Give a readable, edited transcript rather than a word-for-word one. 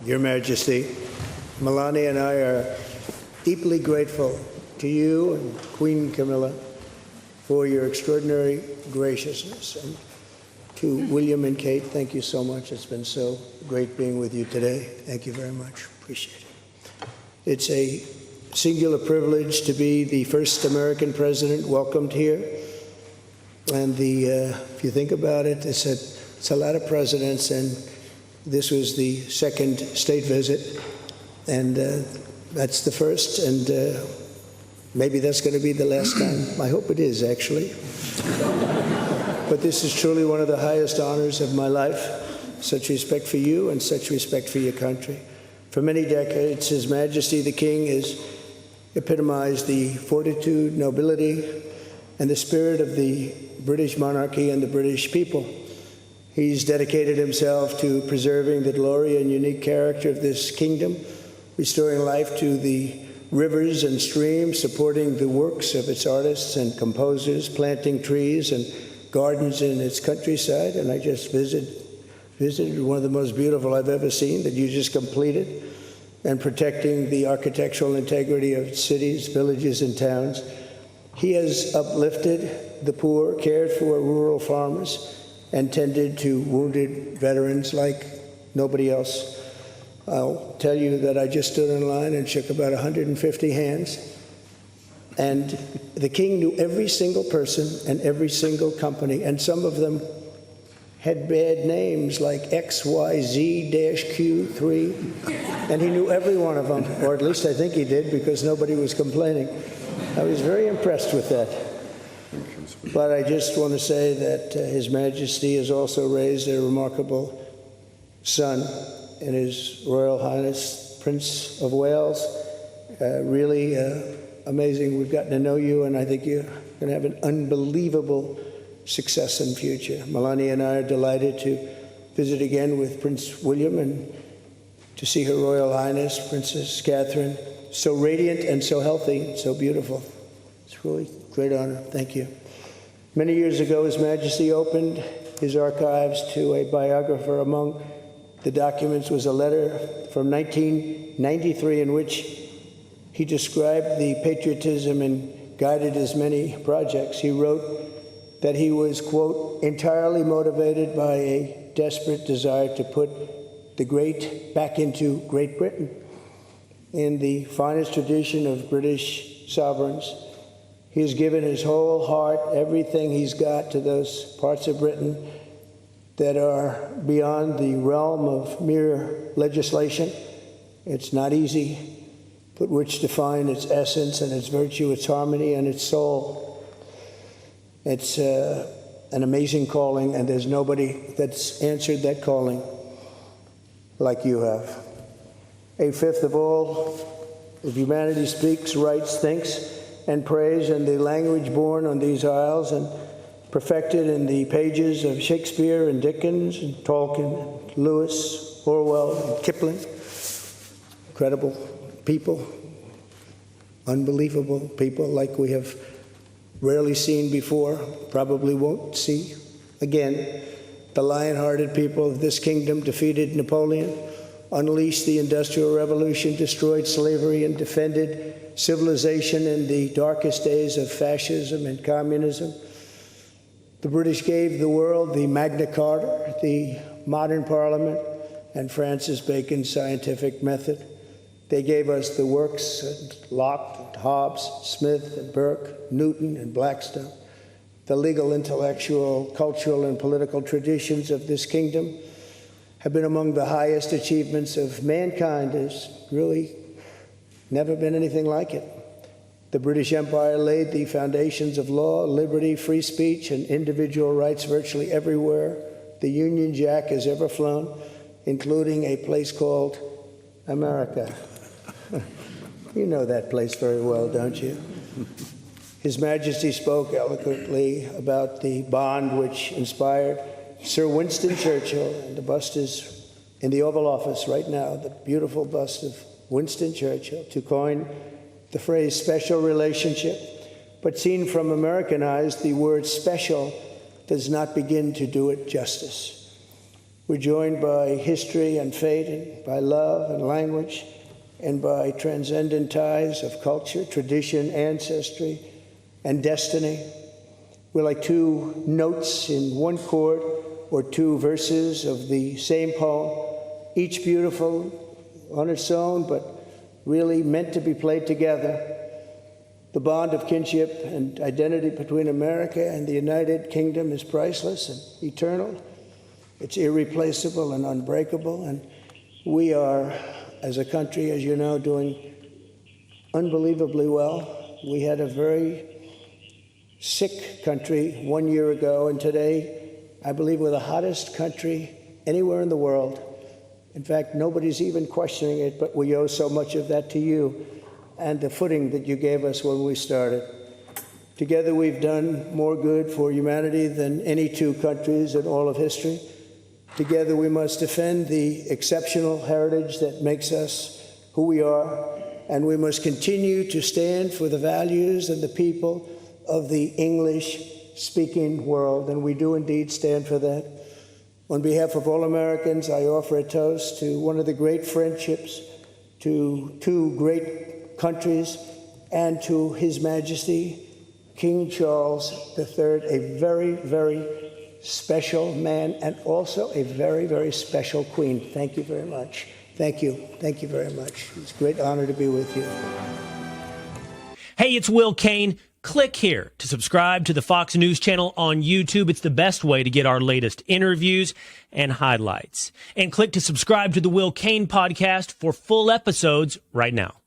Your Majesty, Melania and I are deeply grateful to you and Queen Camilla for your extraordinary graciousness. And to William and Kate, thank you so much. It's been so great being with you today. Thank you very much. Appreciate it. It's a singular privilege to be the first American president welcomed here. And if you think about it, it's a lot of presidents, and this was the second state visit, and that's the first, and maybe that's going to be the last time. I hope it is, actually. But this is truly one of the highest honors of my life. Such respect for you and such respect for your country. For many decades, His Majesty the King has epitomized the fortitude, nobility, and the spirit of the British monarchy and the British people. He's dedicated himself to preserving the glory and unique character of this kingdom, restoring life to the rivers and streams, supporting the works of its artists and composers, planting trees and gardens in its countryside. And I just visited one of the most beautiful I've ever seen that you just completed, and protecting the architectural integrity of cities, villages, and towns. He has uplifted the poor, cared for rural farmers, and tended to wounded veterans like nobody else. I'll tell you that I just stood in line and shook about 150 hands, and the King knew every single person and every single company, and some of them had bad names like XYZ-Q3, and he knew every one of them, or at least I think he did, because nobody was complaining. I was very impressed with that. But I just want to say that His Majesty has also raised a remarkable son in His Royal Highness Prince of Wales. Really amazing. We've gotten to know you, and I think you're going to have an unbelievable success in future. Melania and I are delighted to visit again with Prince William and to see Her Royal Highness Princess Catherine, so radiant and so healthy, so beautiful. It's really a great honor. Thank you. Many years ago, His Majesty opened his archives to a biographer. Among the documents was a letter from 1993 in which he described the patriotism and guided his many projects. He wrote that he was, quote, entirely motivated by a desperate desire to put the great back into Great Britain. In the finest tradition of British sovereigns, he has given his whole heart, everything he's got, to those parts of Britain that are beyond the realm of mere legislation. It's not easy, but which define its essence and its virtue, its harmony, and its soul. It's an amazing calling, and there's nobody that's answered that calling like you have. A fifth of all of humanity speaks, writes, thinks, and prays in the language born on these isles and perfected in the pages of Shakespeare and Dickens and Tolkien, and Lewis, Orwell, and Kipling. Incredible people, unbelievable people like we have rarely seen before, probably won't see again. The lion-hearted people of this kingdom defeated Napoleon, unleashed the Industrial Revolution, destroyed slavery, and defended civilization in the darkest days of fascism and communism. The British gave the world the Magna Carta, the modern parliament, and Francis Bacon's scientific method. They gave us the works of Locke, and Hobbes, Smith, and Burke, Newton, and Blackstone. The legal, intellectual, cultural, and political traditions of this kingdom have been among the highest achievements of mankind. There's really never been anything like it. The British Empire laid the foundations of law, liberty, free speech, and individual rights virtually everywhere the Union Jack has ever flown, including a place called America. You know that place very well, don't you? His Majesty spoke eloquently about the bond which inspired Sir Winston Churchill, and the bust is in the Oval Office right now, the beautiful bust of Winston Churchill, to coin the phrase special relationship. But seen from American eyes, the word special does not begin to do it justice. We're joined by history and fate, and by love and language, and by transcendent ties of culture, tradition, ancestry, and destiny. We're like two notes in one chord, or two verses of the same poem, each beautiful on its own, but really meant to be played together. The bond of kinship and identity between America and the United Kingdom is priceless and eternal. It's irreplaceable and unbreakable, and we are, as a country, as you know, doing unbelievably well. We had a very sick country 1 year ago, and today, I believe we're the hottest country anywhere in the world. In fact, nobody's even questioning it, but we owe so much of that to you and the footing that you gave us when we started. Together, we've done more good for humanity than any two countries in all of history. Together, we must defend the exceptional heritage that makes us who we are, and we must continue to stand for the values and the people of the English-speaking world, and we do indeed stand for that. On behalf of all Americans, I offer a toast to one of the great friendships, to two great countries, and to His Majesty, King Charles III, a very, very special man, and also a very, very special queen. Thank you very much. Thank you. Thank you very much. It's a great honor to be with you. Hey, it's Will Cain. Click here to subscribe to the Fox News channel on YouTube. It's the best way to get our latest interviews and highlights. And click to subscribe to the Will Cain podcast for full episodes right now.